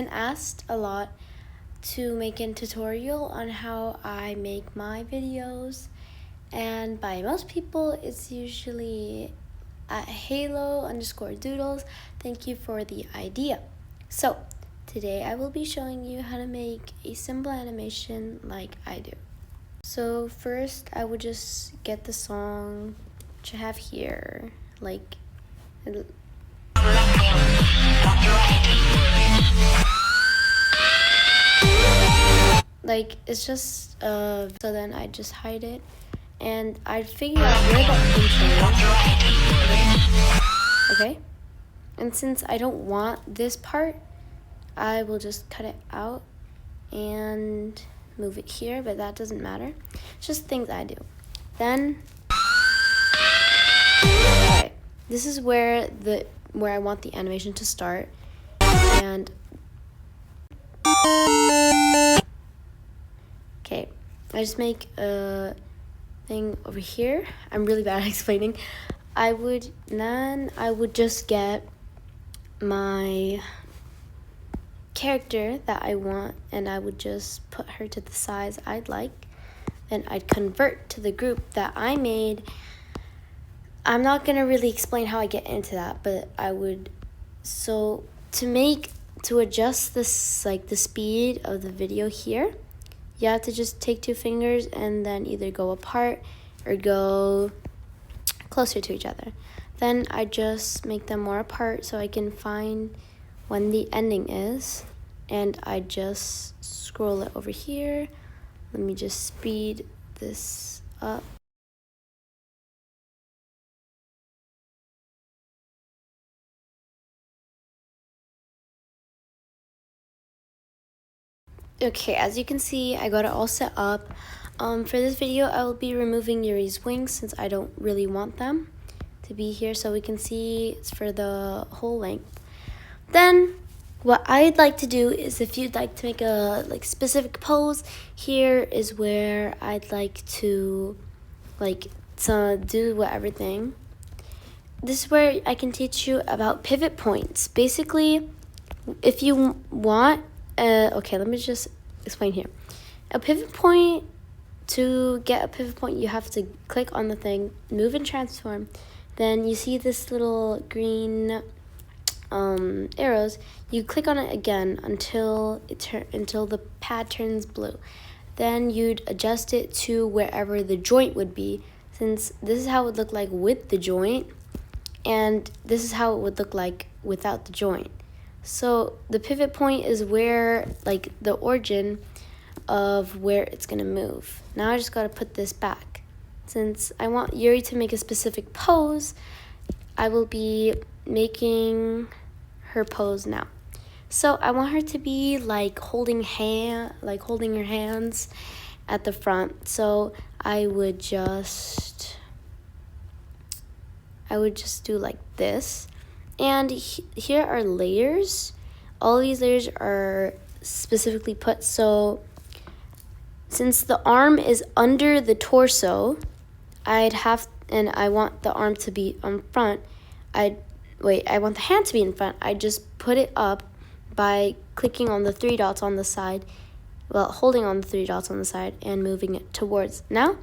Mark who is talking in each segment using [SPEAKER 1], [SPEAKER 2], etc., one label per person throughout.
[SPEAKER 1] been asked a lot to make a tutorial on how I make my videos, and by most people it's usually at halo_doodles. Thank you for the idea. So today I will be showing you how to make a simple animation like I do. So first I would just get the song which I have here, like it's just so then I just hide it and I'd figure out where that intro is. Okay, and since I don't want this part, I will just cut it out and move it here, but that doesn't matter. It's just things I do. Then alright, this is where I want the animation to start, and okay, I just make a thing over here. I'm really bad at explaining. I would just get my character that I want, and I would just put her to the size I'd like. Then I'd convert to the group that I made. I'm not gonna really explain how I get into that, but I would, so to adjust this, like the speed of the video here, you have to just take two fingers and then either go apart or go closer to each other. Then I just make them more apart so I can find when the ending is, and I just scroll it over here. Let me just speed this up. Okay, as you can see, I got it all set up. For this video, I will be removing Yuri's wings since I don't really want them to be here, so we can see it's for the whole length. Then what I'd like to do is, if you'd like to make a specific pose, here is where I'd like to do everything. This is where I can teach you about pivot points. Basically, if you want, okay, let me just explain here. A pivot point, to get a pivot point, you have to click on the thing, move and transform. Then you see this little green arrows. You click on it again until the pad turns blue. Then you'd adjust it to wherever the joint would be, since this is how it would look like with the joint, and this is how it would look like without the joint. So the pivot point is where, like, the origin of where it's gonna move. Now I just gotta put this back. Since I want Yuri to make a specific pose, I will be making her pose now. So I want her to be holding her hands at the front. So I would just do like this. And here are layers. All these layers are specifically put, so since the arm is under the torso, I want the arm to be on front. I want the hand to be in front. I just put it up by clicking on the three dots on the side, holding on the three dots on the side and moving it towards. Now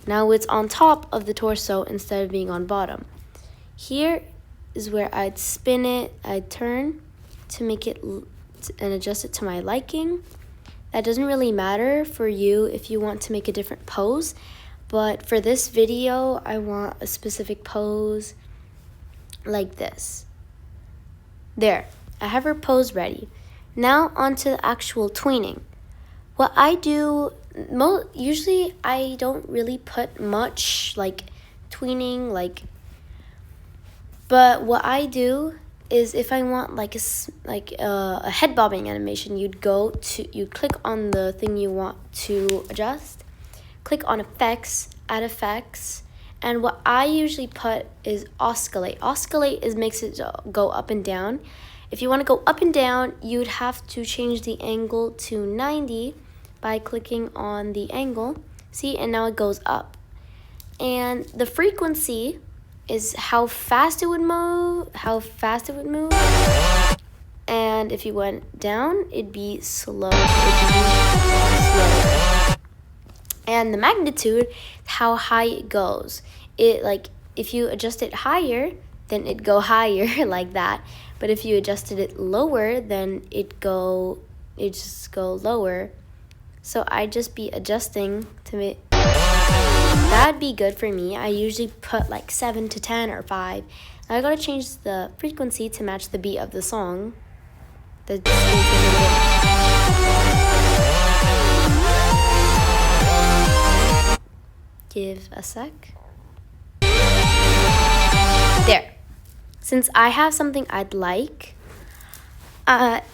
[SPEAKER 1] it's on top of the torso instead of being on bottom. Here is where I'd spin it, I'd turn to make it and adjust it to my liking. That doesn't really matter for you if you want to make a different pose, but for this video, I want a specific pose like this. There, I have her pose ready. Now onto the actual tweening. What I do, usually I don't really put much tweening, but what I do is, if I want a head bobbing animation, you'd click on the thing you want to adjust, click on effects, add effects, and what I usually put is oscillate. Oscillate makes it go up and down. If you want to go up and down, you'd have to change the angle to 90 by clicking on the angle. See, and now it goes up. And the frequency is how fast it would move, and And if you went down, it'd be slow. It'd be slower. And the magnitude, how high it goes. It like if you adjust it higher, then it'd go higher like that. But if you adjusted it lower, then it'd just go lower. So I'd just be adjusting to make that'd be good for me. I usually put like 7 to 10 or 5. Now I gotta change the frequency to match the beat of the song. Give a sec. There. Since I have something I'd like,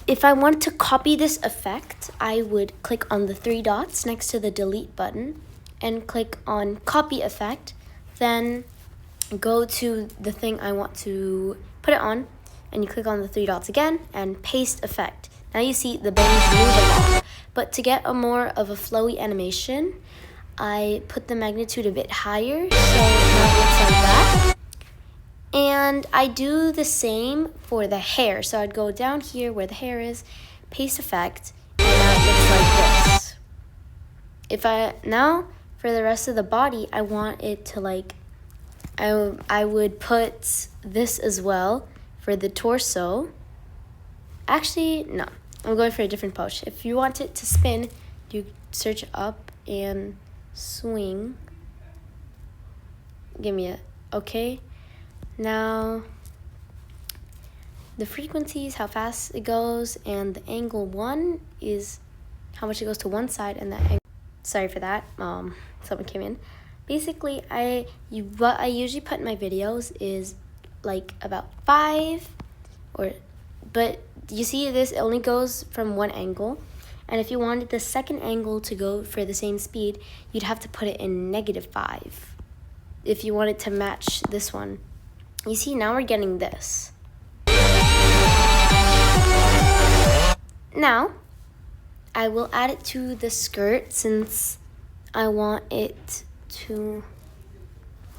[SPEAKER 1] if I want to copy this effect, I would click on the 3 dots next to the delete button and click on copy effect, then go to the thing I want to put it on, and you click on the 3 dots again and paste effect. Now you see the bangs move along. But to get a more of a flowy animation, I put the magnitude a bit higher, so now it looks like that. And I do the same for the hair. So I'd go down here where the hair is, paste effect, and now it looks like this. Now for the rest of the body, I want it to like, I would put this as well for the torso. Actually, no, I'm going for a different pose. If you want it to spin, you search up and swing. Give me a, okay. Now, the frequency is how fast it goes, and the angle 1 is how much it goes to one side, and the angle, sorry for that, someone came in. Basically, what I usually put in my videos is like about 5, but you see this only goes from one angle, and if you wanted the second angle to go for the same speed, you'd have to put it in -5 if you want it to match this one. You see, now we're getting this. Now, I will add it to the skirt since I want it to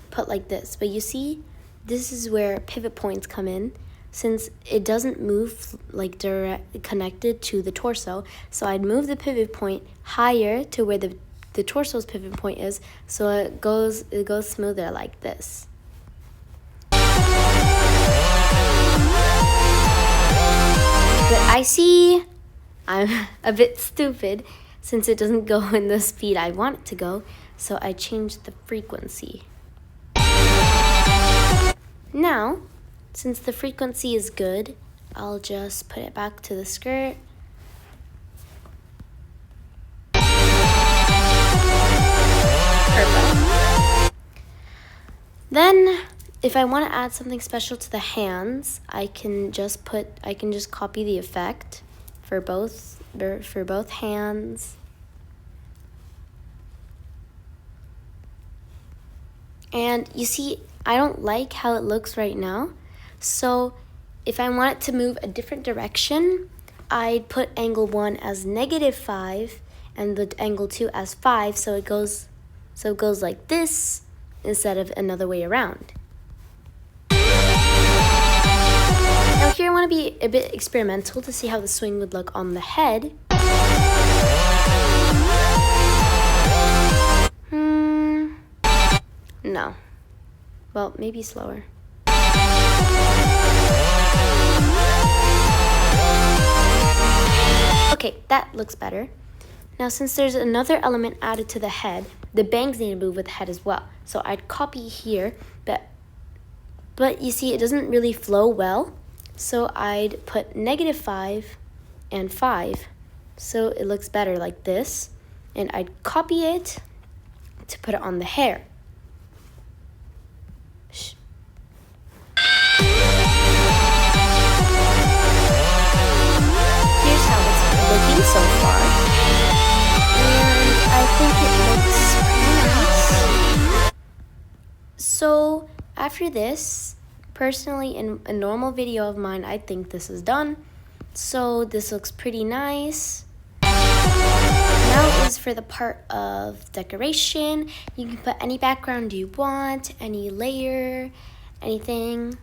[SPEAKER 1] put like this. But you see, this is where pivot points come in since it doesn't move like direct connected to the torso. So I'd move the pivot point higher to where the torso's pivot point is, so it goes smoother like this. But I see I'm a bit stupid since it doesn't go in the speed I want it to go, so I changed the frequency. Now, since the frequency is good, I'll just put it back to the skirt. Perfect. Then, if I want to add something special to the hands, I can just copy the effect for both hands. And you see, I don't like how it looks right now. So if I want it to move a different direction, I'd put angle 1 as -5 and the angle 2 as 5, so it goes like this instead of another way around. Now here I want to be a bit experimental to see how the swing would look on the head. No. Well, maybe slower. Okay, that looks better. Now since there's another element added to the head, the bangs need to move with the head as well. So I'd copy here, but you see it doesn't really flow well. So I'd put -5 and 5, so it looks better like this. And I'd copy it to put it on the hair. Here's how it's looking so far. And I think it looks nice. So after this, personally, in a normal video of mine, I think this is done. So this looks pretty nice. Now is for the part of decoration. You can put any background you want, any layer, anything.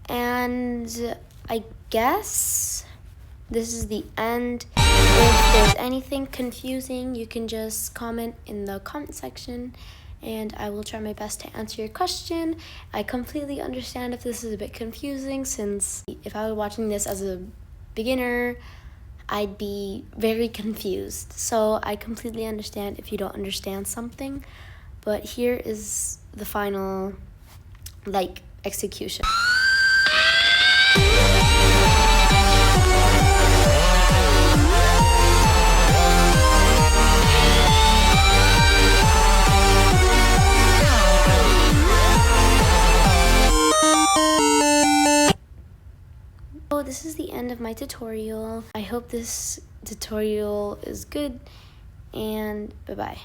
[SPEAKER 1] And I guess this is the end. If there's anything confusing, you can just comment in the comment section and I will try my best to answer your question. I completely understand if this is a bit confusing, since if I were watching this as a beginner, I'd be very confused. So I completely understand if you don't understand something, but here is the final, execution. So this is the end of my tutorial. I hope this tutorial is good, and bye-bye.